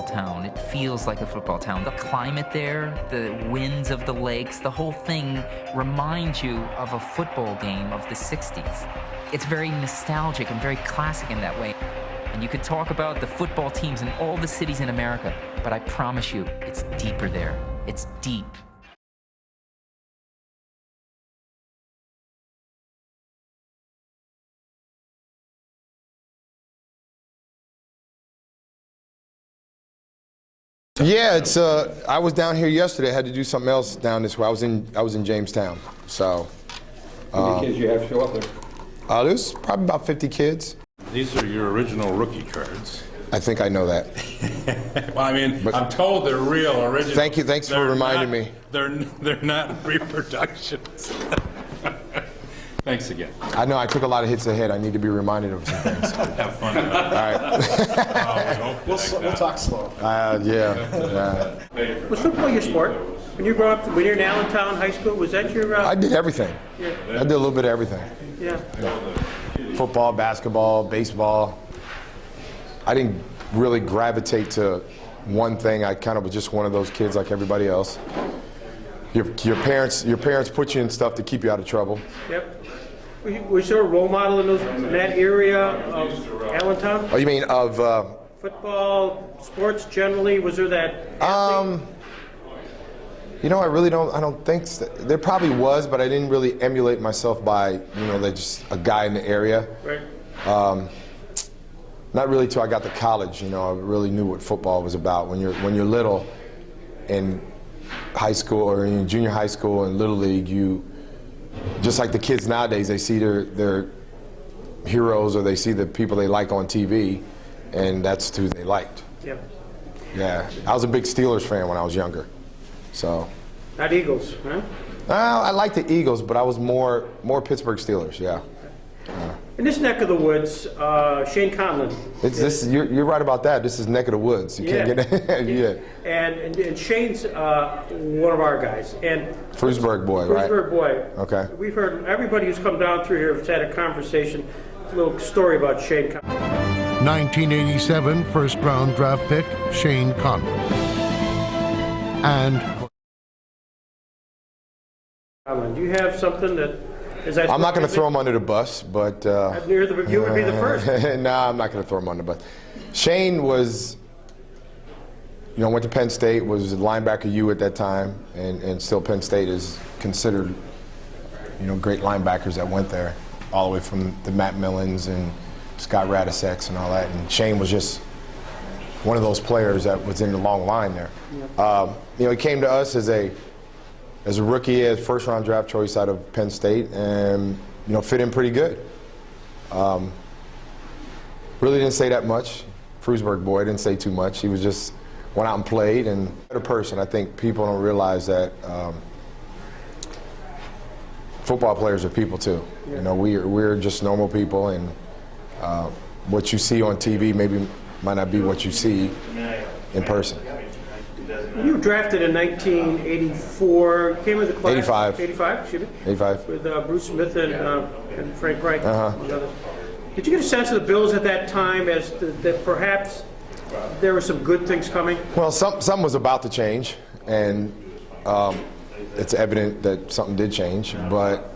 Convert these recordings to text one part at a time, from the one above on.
football town. It feels like a football town. The climate there, the winds of the lakes, the whole thing reminds you of a football game of the 60s. It's very nostalgic and very classic in that way. And you could talk about the football teams in all the cities in America, but I promise you, it's deeper there. It's deep. Yeah, it's. I was down here yesterday. I had to do something else down this way. I was in Jamestown. So. How many kids you have show up there? There's probably about 50 kids. These are your original rookie cards. I think I know that. Well, I mean, but I'm told they're real original. Thank you. Thanks for reminding me. They're not reproductions. Thanks again. I know I took a lot of hits ahead. I need to be reminded of some things. Have fun. All right. We'll talk slow. Yeah. Was football your sport? When you grew up, when you were in Allentown High School, was that your... I did everything. Yeah. I did a little bit of everything. Yeah. Football, basketball, baseball. I didn't really gravitate to one thing. I kind of was just one of those kids like everybody else. Your parents put you in stuff to keep you out of trouble. Yep. Was there a role model in that area of Allentown? Oh, you mean of football, sports generally? Was there that? You know, I really don't. I don't think there probably was, but I didn't really emulate myself by like just a guy in the area. Right. Not really till I got to college. I really knew what football was about. When you're little, in high school or in junior high school and little league, you just like the kids nowadays, they see their heroes or they see the people they like on TV, and that's who they liked. Yep. Yeah, I was a big Steelers fan when I was younger, so. Not Eagles, huh? I liked the Eagles, but I was more Pittsburgh Steelers. Yeah. In this neck of the woods, Shane Conlon. You're right about that. This is neck of the woods. You can't get it. Yeah. And Shane's one of our guys. And Frewsburg boy, right? Frewsburg boy. Okay. We've heard everybody who's come down through here has had a conversation, a little story about Shane Conlon. 1987 first-round draft pick Shane Conlon. And Conlon, do you have something that? I'm not going to throw him under the bus, but you would be the first. No, I'm not going to throw him under the bus. Shane was, went to Penn State, was a linebacker U at that time, and still Penn State is considered, great linebackers that went there, all the way from the Matt Millens and Scott Radiseks and all that. And Shane was just one of those players that was in the long line there. Yep. He came to us as a rookie, as first-round draft choice out of Penn State, and fit in pretty good. Really didn't say that much. Frewsburg boy didn't say too much. He was just went out and played, and a person. I think people don't realize that football players are people too. Yeah. We're just normal people, and what you see on TV might not be what you see in person. You were drafted in 1984. Came with the class. 85. 85, excuse me. 85. With Bruce Smith and Frank Reich. Uh-huh. Did you get a sense of the Bills at that time as that perhaps there were some good things coming? Well, something was about to change, and it's evident that something did change. But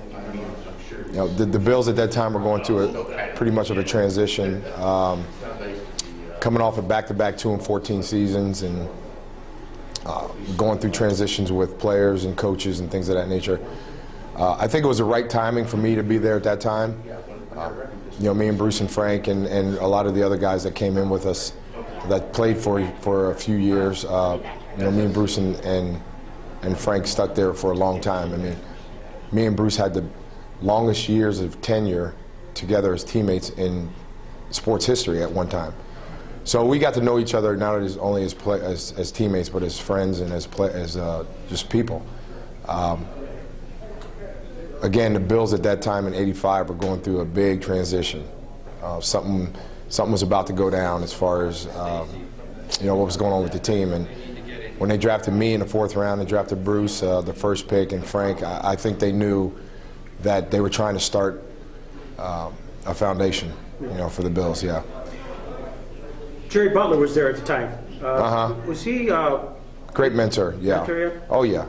the Bills at that time were going through pretty much of a transition, coming off of back-to-back 2-14 seasons and. Going through transitions with players and coaches and things of that nature. I think it was the right timing for me to be there at that time. Me and Bruce and Frank and a lot of the other guys that came in with us that played for a few years. Me and Bruce and Frank stuck there for a long time. I mean, me and Bruce had the longest years of tenure together as teammates in sports history at one time. So we got to know each other not only as teammates, but as friends and as just people. Again, the Bills at that time in '85 were going through a big transition. Something was about to go down as far as what was going on with the team. And when they drafted me in the 4th round, they drafted Bruce, the first pick, and Frank. I think they knew that they were trying to start a foundation, for the Bills. Yeah. Jerry Butler was there at the time. Was he Great mentor, yeah. mentor, yeah? Oh, yeah.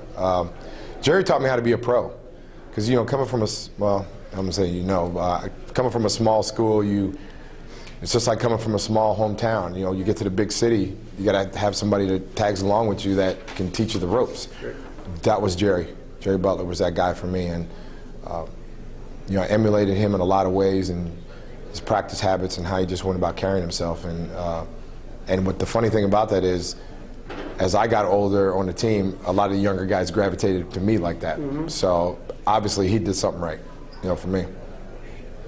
Jerry taught me how to be a pro. Because, coming from well, I'm going to say, coming from a small school, it's just like coming from a small hometown. You get to the big city, you got to have somebody that tags along with you that can teach you the ropes. Sure. That was Jerry. Jerry Butler was that guy for me. And, I emulated him in a lot of ways, and his practice habits and how he just went about carrying himself. And what the funny thing about that is, as I got older on the team, a lot of the younger guys gravitated to me like that. Mm-hmm. So obviously he did something right, for me.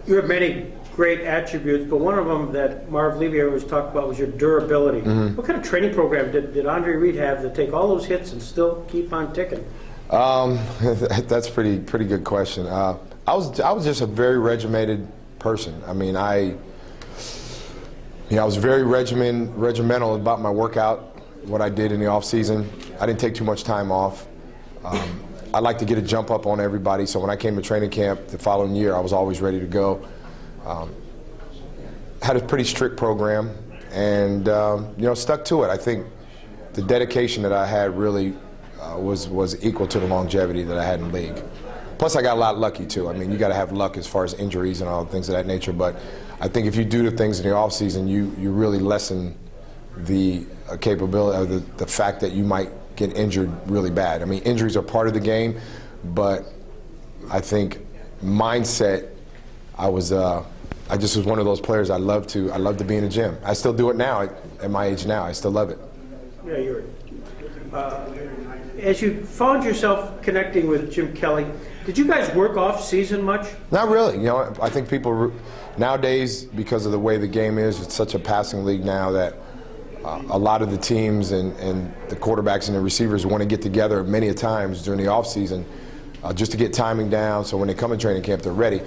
You have many great attributes, but one of them that Marv Levy always talked about was your durability. Mm-hmm. What kind of training program did Andre Reed have to take all those hits and still keep on ticking? That's a pretty good question. I was just a very regimented person. I mean, I was very regimental about my workout, what I did in the off season. I didn't take too much time off. I like to get a jump up on everybody, so when I came to training camp the following year, I was always ready to go. Had a pretty strict program, and stuck to it. I think the dedication that I had really was equal to the longevity that I had in the league. Plus, I got a lot lucky too. I mean, you got to have luck as far as injuries and all things of that nature. But I think if you do the things in the off season, you really lessen the capability of the fact that you might get injured really bad. I mean, injuries are part of the game, but I think mindset. I just was one of those players. I love to be in the gym. I still do it now at my age now. I still love it. Yeah, you're. As you found yourself connecting with Jim Kelly, did you guys work off season much? Not really. I think people nowadays, because of the way the game is, it's such a passing league now that a lot of the teams and the quarterbacks and the receivers want to get together many a times during the off season just to get timing down, so when they come in training camp, they're ready.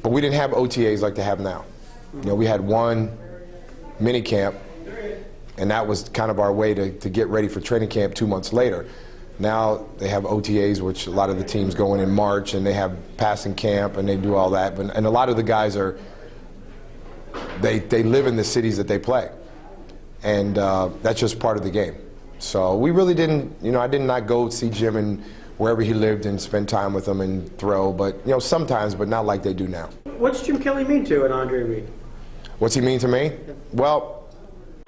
But we didn't have OTAs like they have now. We had one mini camp, and that was kind of our way to get ready for training camp 2 months later. Now they have OTAs, which a lot of the teams go in March, and they have passing camp, and they do all that. And a lot of the guys they live in the cities that they play, and that's just part of the game. So we really didn't, I did not go see Jim and wherever he lived and spend time with him and throw, but sometimes, but not like they do now. What's Jim Kelly mean to an Andre Reed? What's he mean to me? Well,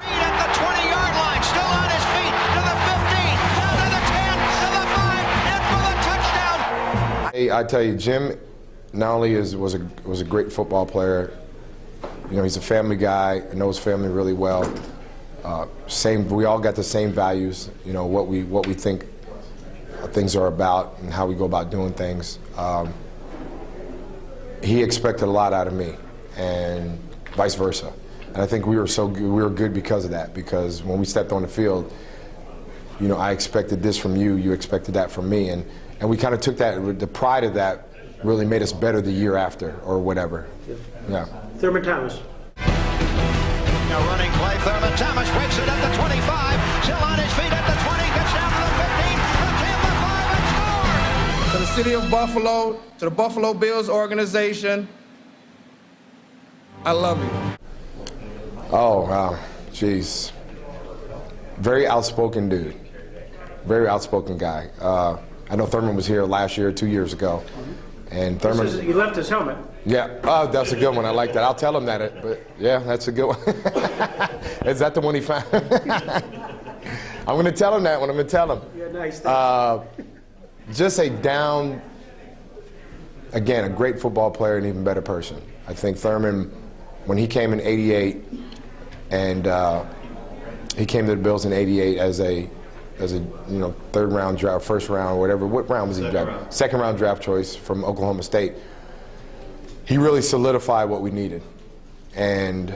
at the 20-yard line, still on his feet, to the 15, down to the 10, to the 5, in for the touchdown. I tell you, Jim not only was a great football player, he's a family guy, knows family really well. We all got the same values, what we think things are about and how we go about doing things. He expected a lot out of me, and vice versa. And I think we were good because of that, because when we stepped on the field, I expected this from you, you expected that from me, and we kind of took that, the pride of that really made us better the year after, or whatever. Yeah. Thurman Thomas. Now running play, Thurman Thomas wakes it at the 25, still on his feet at the 20, gets down to the 15, the 10, the 5, and scores! To the city of Buffalo, to the Buffalo Bills organization, I love you. Oh, wow. Jeez. Very outspoken dude. Very outspoken guy. I know Thurman was here last year, 2 years ago. And Thurman. He left his helmet. Yeah. Oh, that's a good one. I like that. I'll tell him that. But yeah, that's a good one. Is that the one he found? I'm going to tell him that one. I'm going to tell him. Yeah, nice. Just a great football player and even better person. I think Thurman, when he came in '88, and he came to the Bills in '88 as a third round draft, first round, whatever. What round was he drafted? Second round draft choice from Oklahoma State. He really solidified what we needed, and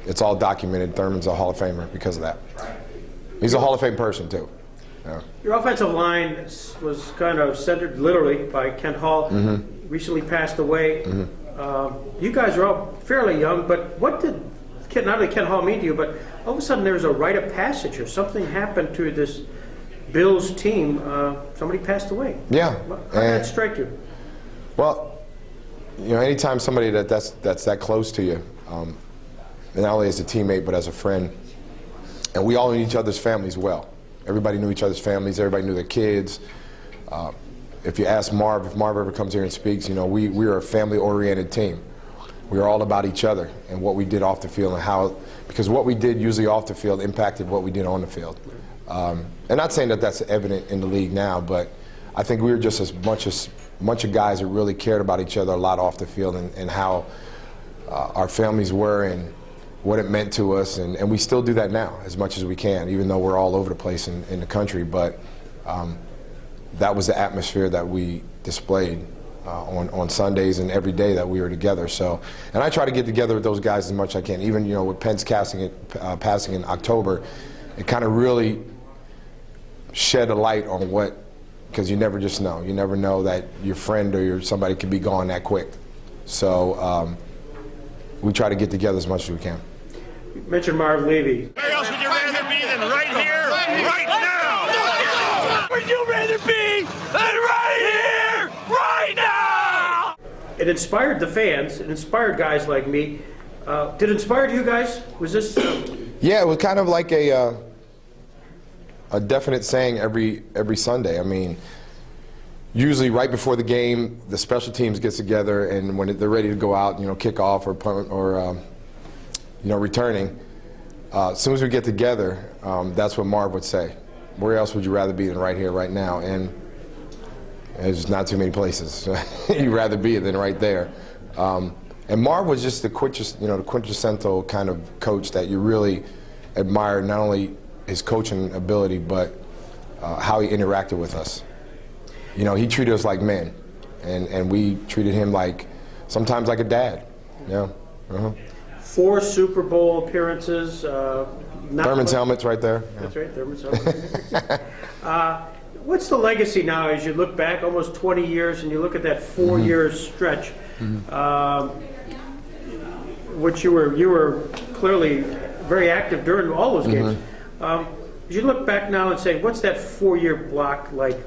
it's all documented. Thurman's a Hall of Famer because of that. He's a Hall of Fame person too. Yeah. Your offensive line was kind of centered literally by Kent Hall. Mm-hmm. Recently passed away. Mm-hmm. You guys are all fairly young, but what did not only Kent Hall mean to you, but all of a sudden there was a rite of passage or something happened to this Bills team. Somebody passed away. Yeah. How did that strike you? Well, anytime somebody that's that close to you, and not only as a teammate but as a friend, And we all knew each other's families well. Everybody knew each other's families. Everybody knew their kids. If you ask Marv, if Marv ever comes here and speaks, we are a family-oriented team. We were all about each other and what we did off the field and how, because what we did usually off the field impacted what we did on the field. And not saying that that's evident in the league now, but I think we were just a bunch of guys that really cared about each other a lot off the field and how our families were and what it meant to us. And we still do that now as much as we can, even though we're all over the place in the country. But that was the atmosphere that we displayed on Sundays and every day that we were together. So, and I try to get together with those guys as much as I can. Even with Pence passing in October, it kind of really shed a light on what, because you never just know. You never know that your friend or somebody could be gone that quick. So we try to get together as much as we can. You mentioned Marv Levy. Where else would you rather be than right here, right now? Would you rather be than right here, right now? It inspired the fans. It inspired guys like me. Did it inspire you guys? Was this? Yeah, it was kind of like a definite saying every Sunday. I mean, usually right before the game, the special teams gets together, and when they're ready to go out, kick off or punt or returning, as soon as we get together, that's what Marv would say. Where else would you rather be than right here, right now? And there's not too many places you'd rather be than right there. And Marv was just the quintessential kind of coach that you really admire, not only his coaching ability, but how he interacted with us. He treated us like men, and we treated him sometimes like a dad. Yeah. 4 Super Bowl appearances. Thurman's helmet's right there. Yeah. That's right, Thurman's helmet. What's the legacy now as you look back almost 20 years and you look at that 4-year stretch, which you were clearly very active during all those games. As you look back now and say, what's that 4-year block like?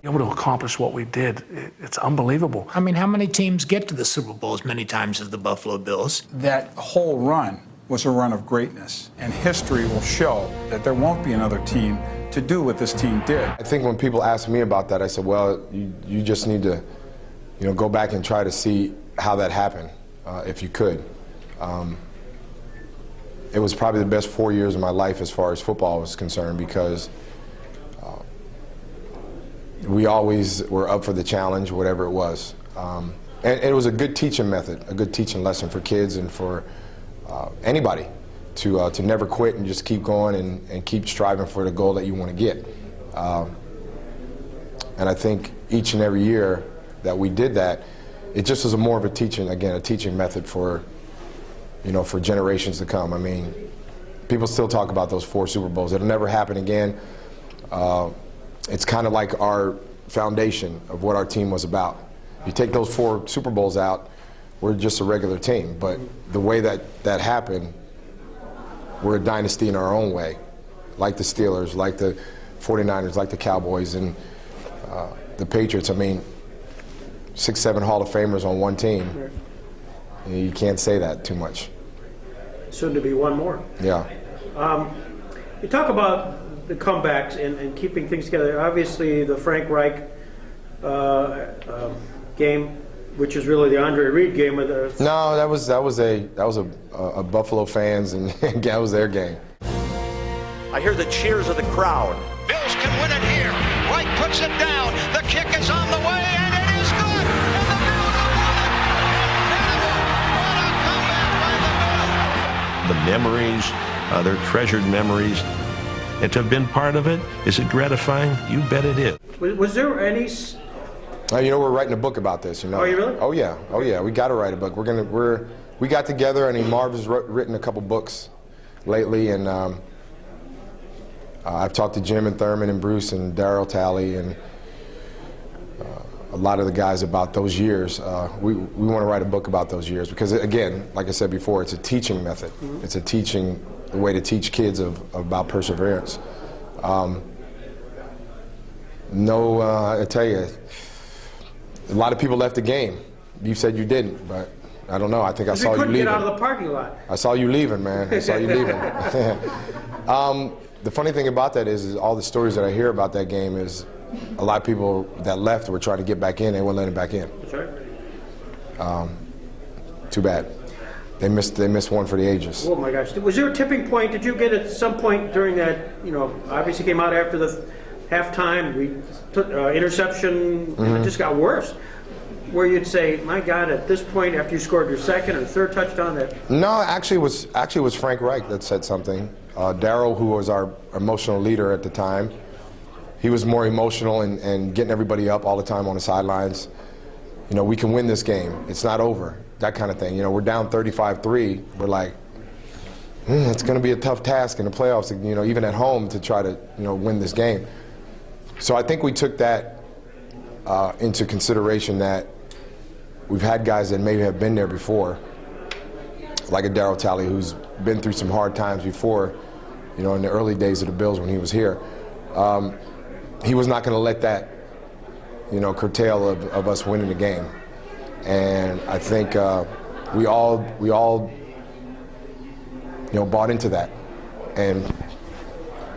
Able to accomplish what we did, it's unbelievable. I mean, how many teams get to the Super Bowl as many times as the Buffalo Bills? That whole run was a run of greatness, and history will show that there won't be another team to do what this team did. I think when people ask me about that, I said, well, you just need to, go back and try to see how that happened, if you could. It was probably the best 4 years of my life as far as football was concerned, because we always were up for the challenge, whatever it was. And it was a good teaching method, a good teaching lesson for kids and for anybody to never quit and just keep going and keep striving for the goal that you want to get. And I think each and every year that we did that, it just was more of a teaching method for, for generations to come. I mean, people still talk about those 4 Super Bowls. It'll never happen again. It's kind of like our foundation of what our team was about. You take those 4 Super Bowls out, we're just a regular team. But the way that happened, we're a dynasty in our own way, like the Steelers, like the 49ers, like the Cowboys, and the Patriots. I mean, 6, 7 Hall of Famers on one team. You can't say that too much. Soon to be one more. Yeah. You talk about the comebacks and keeping things together. Obviously, the Frank Reich game, which is really the Andre Reed game. No, that was a Buffalo fans, and that was their game. I hear the cheers of the crowd. Bills can win it here. Reich puts it down. The kick is on the way, and it is good. And the Bills have won it. What a comeback by the Bills. The memories, they're treasured memories. And to have been part of it, is it gratifying? You bet it is. Was there any? We're writing a book about this. Oh, you really? Oh yeah. We got to write a book. We got together, and Marv has written a couple books lately, and I've talked to Jim and Thurman and Bruce and Darryl Talley and a lot of the guys about those years. We want to write a book about those years because, again, like I said before, it's a teaching method. It's a way to teach kids about perseverance. I tell you, a lot of people left the game. You said you didn't, but I don't know. I think I saw you leaving. Couldn't get out of the parking lot. I saw you leaving, man. I saw you leaving. The funny thing about that is all the stories that I hear about that game is a lot of people that left were trying to get back in. They wouldn't let them back in. That's right. Too bad. They missed one for the ages. Oh my gosh! Was there a tipping point? Did you get at some point during that? You know, obviously came out after the halftime. We took interception. And it just got worse. Where you'd say, "My God!" At this point, after you scored your second or third touchdown, that No, actually it was Frank Reich that said something. Darryl, who was our emotional leader at the time, he was more emotional and getting everybody up all the time on the sidelines. You know, we can win this game. It's not over. That kind of thing. You know, we're down 35-3. We're like, it's going to be a tough task in the playoffs, you know, even at home to try to, you know, win this game. So I think we took that into consideration that we've had guys that maybe have been there before, like a Darryl Talley, who's been through some hard times before, you know, in the early days of the Bills when he was here. He was not going to let that, you know, curtail of us winning the game. And I think we all, you know, bought into that. And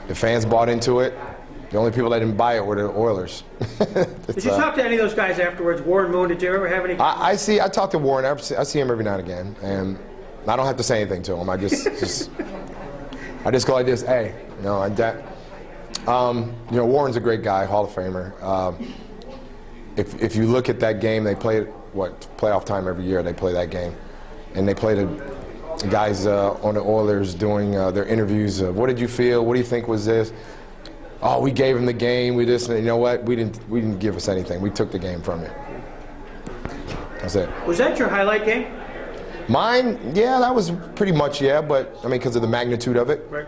the fans bought into it. The only people that didn't buy it were the Oilers. Did you talk to any of those guys afterwards? Warren Moon, did you ever have any? I talk to Warren. I see him every now and again, and I don't have to say anything to him. I just go like this. Hey, you know, like that. You know, Warren's a great guy, Hall of Famer. If you look at that game, they play playoff time every year. They play that game, and they play the guys on the Oilers doing their interviews. What did you feel? What do you think was this? Oh, we gave him the game. We just, you know what? We didn't give us anything. We took the game from you. That's it. Was that your highlight game? Mine, yeah, that was pretty much, yeah. But I mean, because of the magnitude of it. Right.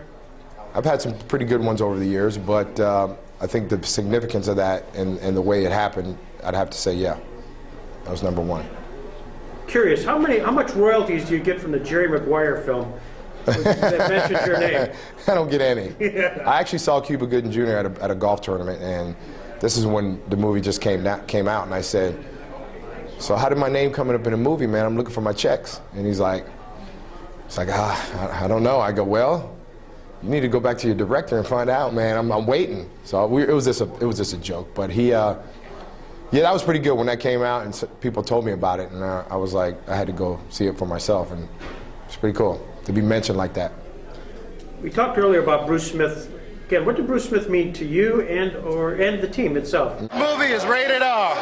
I've had some pretty good ones over the years, but I think the significance of that and the way it happened, I'd have to say, yeah, that was number one. Curious, how much royalties do you get from the Jerry Maguire film that mentions your name? I don't get any. Yeah. I actually saw Cuba Gooding Jr. at a golf tournament, and this is when the movie just came out, and I said, so how did my name come up in a movie, man? I'm looking for my checks. And he's like, I don't know. I go, well, you need to go back to your director and find out, man. I'm waiting. So it was just a joke, but he, yeah, that was pretty good when that came out, and people told me about it, and I was like, I had to go see it for myself, and it's pretty cool to be mentioned like that. We talked earlier about Bruce Smith. Again, what did Bruce Smith mean to you and the team itself? The movie is rated R.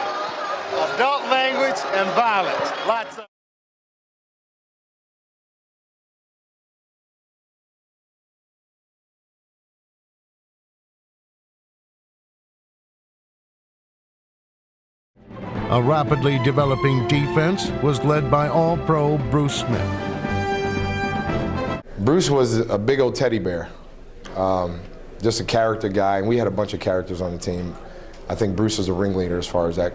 Adult language and violence. Lots of. A rapidly developing defense was led by All-Pro Bruce Smith. Bruce was a big old teddy bear, just a character guy, and we had a bunch of characters on the team. I think Bruce is a ringleader as far as that,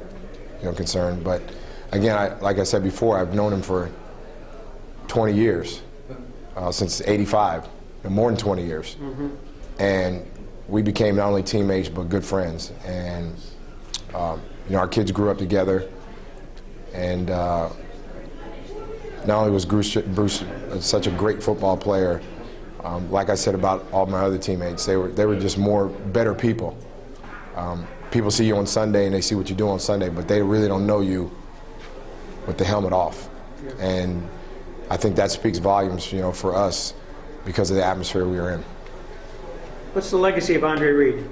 you know, concerned. But again, like I said before, I've known him for 20 years, since '85, more than 20 years, and we became not only teammates but good friends. And you know, our kids grew up together, and not only was Bruce such a great football player, like I said about all my other teammates, they were just better people. People see you on Sunday and they see what you do on Sunday, but they really don't know you with the helmet off. And I think that speaks volumes, you know, for us because of the atmosphere we were in. What's the legacy of Andre Reed?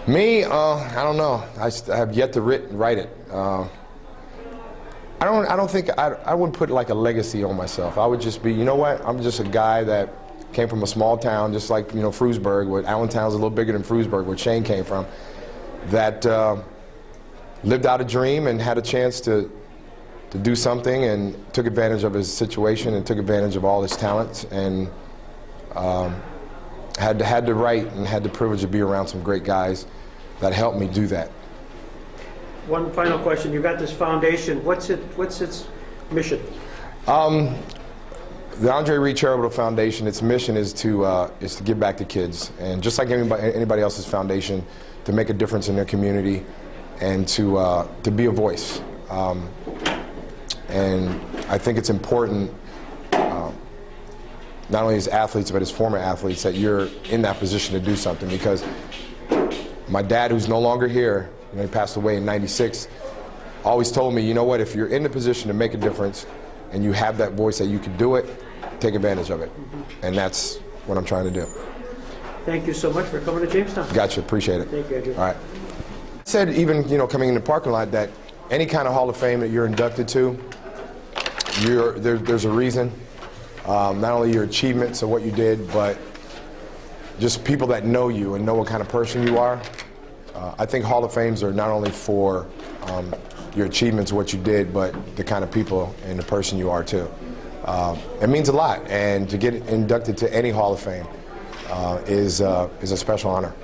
Me, I don't know. I have yet to write it. I don't think I wouldn't put like a legacy on myself. I would just be, you know what? I'm just a guy that came from a small town, just like, you know, Frewsburg. Where Allentown's a little bigger than Frewsburg, where Shane came from. That lived out a dream and had a chance to do something, and took advantage of his situation and took advantage of all his talents, and had the right and had the privilege to be around some great guys that helped me do that. One final question. You got this foundation. What's its mission? The Andre Reed Charitable Foundation, its mission is to give back to kids, and just like anybody else's foundation, to make a difference in their community, and to be a voice. And I think it's important not only as athletes but as former athletes, that you're in that position to do something. Because my dad, who's no longer here, he passed away in '96, always told me, you know what, if you're in the position to make a difference and you have that voice that you can do it, take advantage of it. And that's what I'm trying to do. Thank you so much for coming to Jamestown. Gotcha, appreciate it. Thank you, Andrew. All right. I said, even coming in the parking lot, that any kind of Hall of Fame that you're inducted to, there's a reason. Not only your achievements of what you did, but just people that know you and know what kind of person you are. I think Hall of Fames are not only for your achievements, what you did, but the kind of people and the person you are too. It means a lot, and to get inducted to any Hall of Fame is a special honor.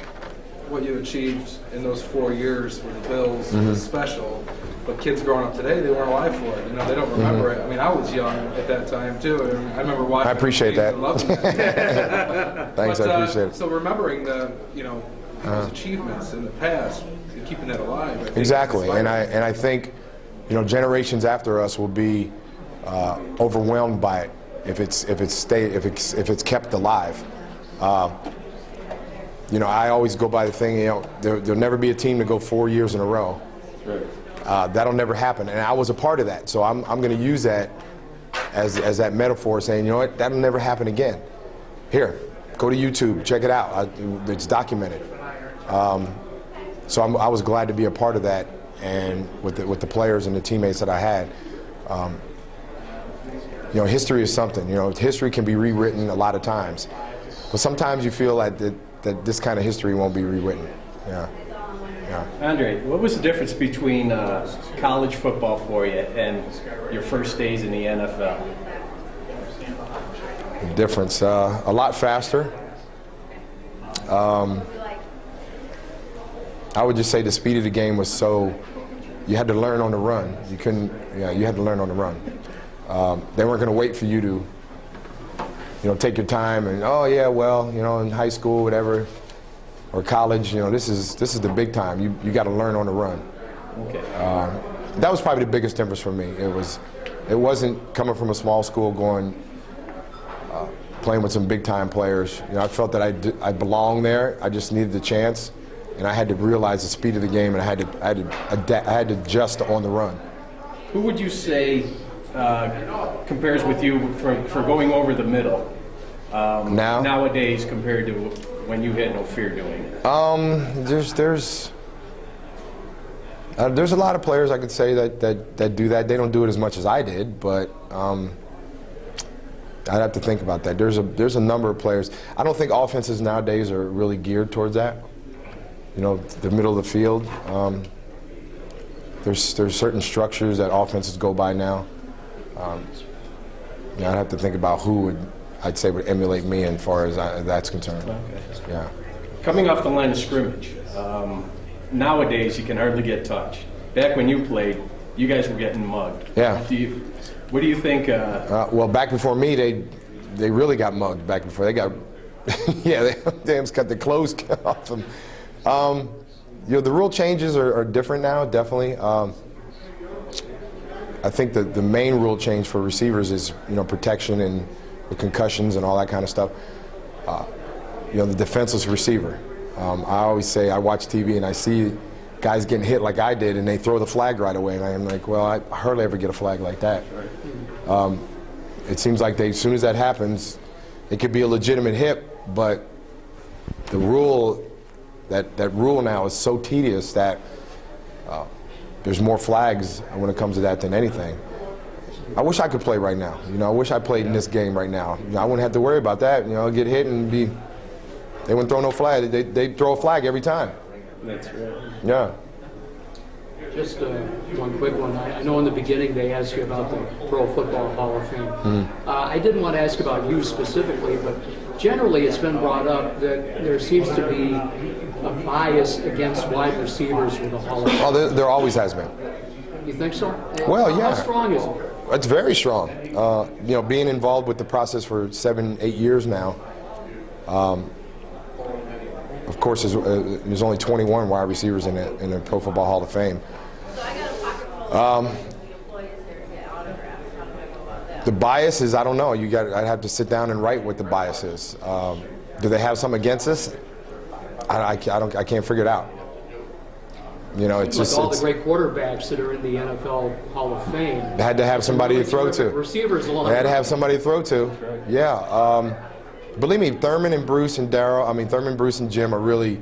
What you achieved in those 4 years with the Bills was special, but kids growing up today, they weren't alive for it. They don't remember it. I mean, I was young at that time too, and I remember watching. I appreciate that. And loving that. Thanks, I appreciate it. So remembering the those achievements in the past and keeping that alive. I think exactly, and I think generations after us will be overwhelmed by it if it's kept alive. I always go by the thing, there'll never be a team to go 4 years in a row. Right. That'll never happen, and I was a part of that. So I'm going to use that as that metaphor, saying, you know what, that'll never happen again. Here, go to YouTube, check it out. It's documented. So I was glad to be a part of that, and with the players and the teammates that I had. History is something. History can be rewritten a lot of times, but sometimes you feel like that this kind of history won't be rewritten. Yeah. Andre, what was the difference between college football for you and your first days in the NFL? The difference, a lot faster. I would just say the speed of the game was you had to learn on the run. You had to learn on the run. They weren't going to wait for you to take your time and, in high school, whatever, or college, this is the big time. You got to learn on the run. Okay. That was probably the biggest difference for me. It wasn't coming from a small school playing with some big time players. I felt that I belonged there. I just needed the chance, and I had to realize the speed of the game, and I had to adjust on the run. Who would you say compares with you for going over the middle nowadays compared to when you had no fear doing it? There's a lot of players I could say that do that. They don't do it as much as I did, but I'd have to think about that. There's a number of players. I don't think offenses nowadays are really geared towards that. The middle of the field. There's certain structures that offenses go by now. I'd have to think about who would emulate me as far as that's concerned. Okay. Yeah. Coming off the line of scrimmage, nowadays you can hardly get touched. Back when you played, you guys were getting mugged. Yeah. What do you think? Well, back before me, they really got mugged. Back before they got, they almost cut the clothes off them. The rule changes are different now, definitely. I think the main rule change for receivers is protection and the concussions and all that kind of stuff. The defenseless receiver. I always say, I watch TV and I see guys getting hit like I did, and they throw the flag right away, and I'm like, well, I hardly ever get a flag like that. It seems like as soon as that happens, it could be a legitimate hit, but the rule, that rule now is so tedious that there's more flags when it comes to that than anything. I wish I could play right now. I wish I played in this game right now. I wouldn't have to worry about that. Get hit and they wouldn't throw no flag. They'd throw a flag every time. That's right. Yeah. Just one quick one. I know in the beginning they asked you about the Pro Football Hall of Fame. I didn't want to ask about you specifically, but generally it's been brought up that there seems to be a bias against wide receivers with the Hall of Fame. Oh, there always has been. You think so? Well, yeah. How strong is it? It's very strong. Being involved with the process for 7-8 years now, of course, there's only 21 wide receivers in the Pro Football Hall of Fame. The bias is, I don't know. I'd have to sit down and write what the bias is. Do they have something against us? I can't figure it out. You know, it's like just all the great quarterbacks that are in the NFL Hall of Fame. They had to have somebody to throw to. Receivers along. They had to have somebody to throw to. Yeah. Believe me, Thurman and Bruce and Thurman, Bruce, and Jim are really,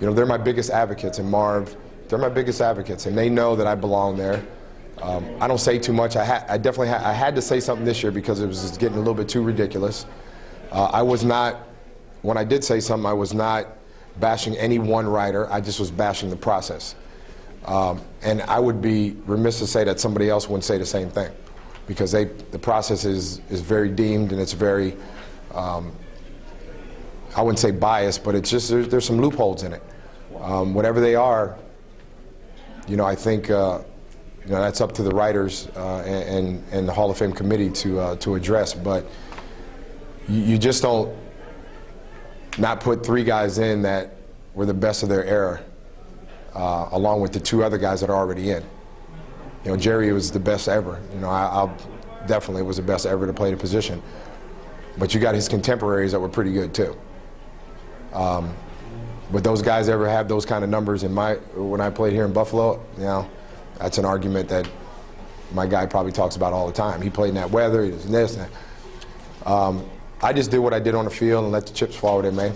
they're my biggest advocates, and Marv, they're my biggest advocates, and they know that I belong there. I don't say too much. I had to say something this year because it was just getting a little bit too ridiculous. I was not, when I did say something, I was not bashing any one writer. I just was bashing the process. And I would be remiss to say that somebody else wouldn't say the same thing, because the process is very deemed, and it's very, I wouldn't say biased, but it's just, there's some loopholes in it. Whatever they are, I think that's up to the writers and the Hall of Fame committee to address. But you just don't not put 3 guys in that were the best of their era, along with the 2 other guys that are already in. Jerry was the best ever. I definitely was the best ever to play the position. But you got his contemporaries that were pretty good too. Would those guys ever have those kind of numbers when I played here in Buffalo? That's an argument that my guy probably talks about all the time. He played in that weather, he was this and that. I just did what I did on the field and let the chips fall where they may.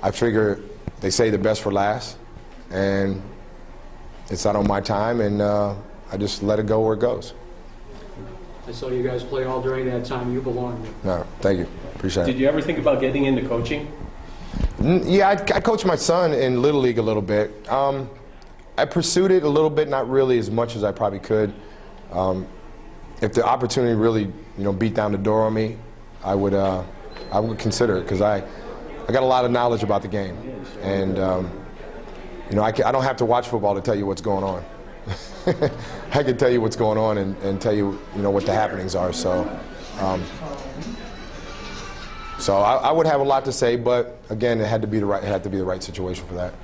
I figure they say the best for last, and it's not on my time, and I just let it go where it goes. I saw you guys play all during that time. You belong. No, thank you. Appreciate it. Did you ever think about getting into coaching? Yeah, I coached my son in Little League a little bit. I pursued it a little bit, not really as much as I probably could. If the opportunity really, beat down the door on me, I would consider it, because I got a lot of knowledge about the game, and I don't have to watch football to tell you what's going on. I can tell you what's going on and tell you, what the happenings are. So, I would have a lot to say, but again, it had to be the right situation for that.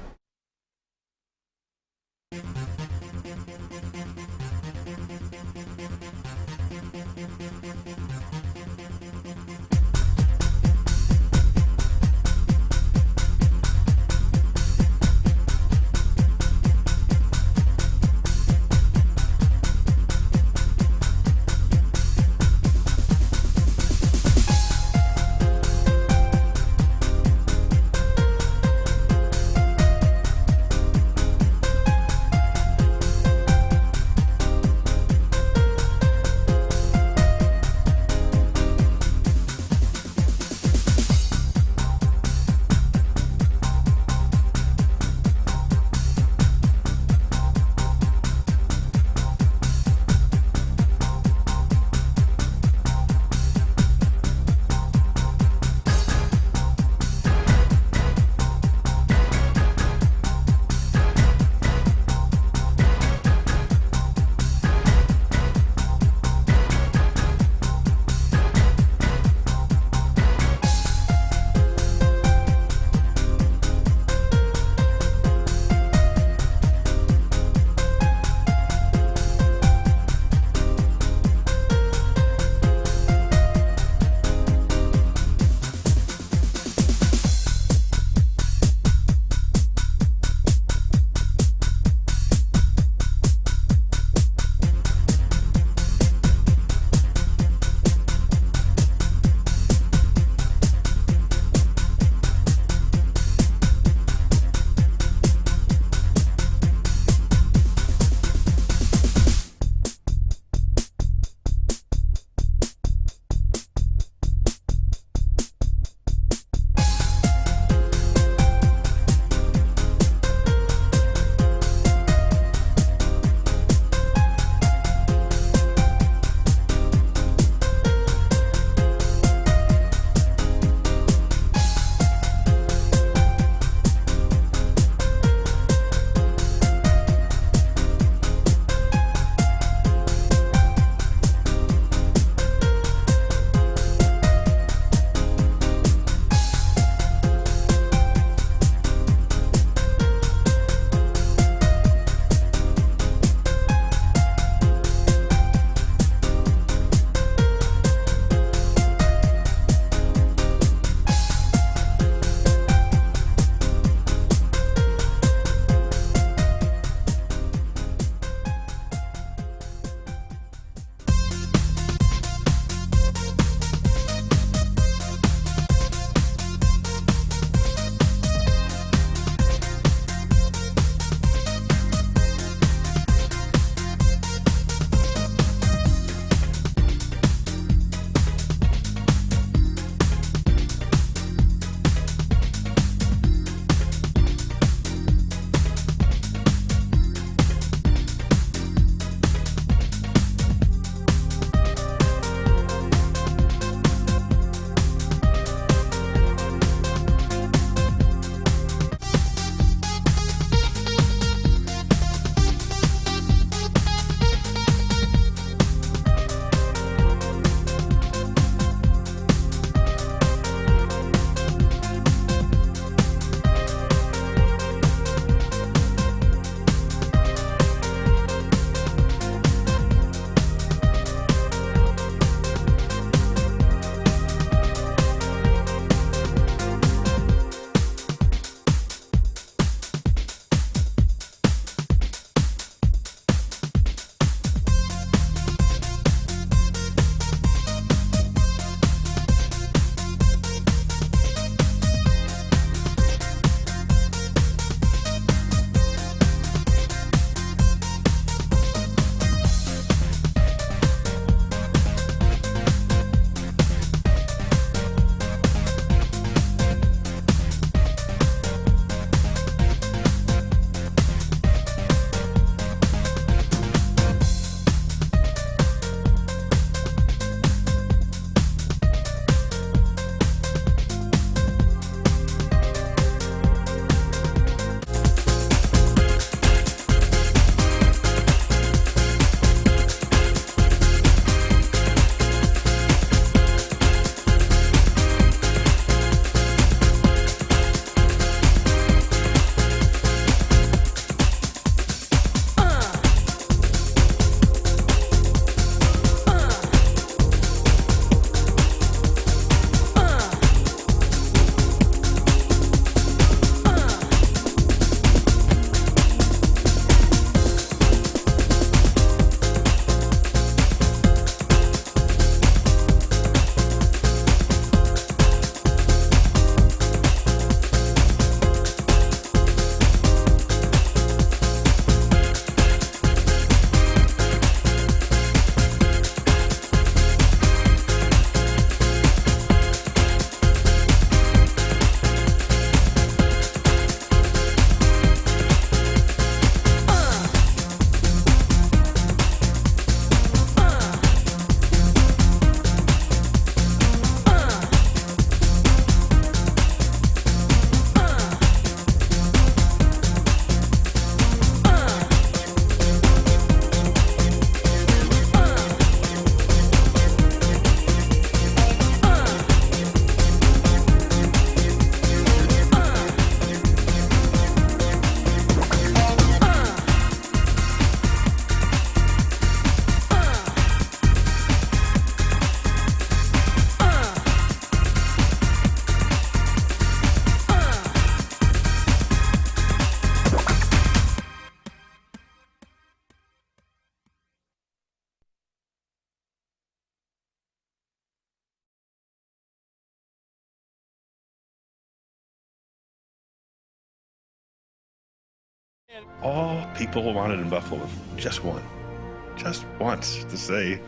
All people wanted in Buffalo was just once to say,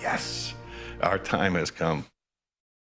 yes, our time has come.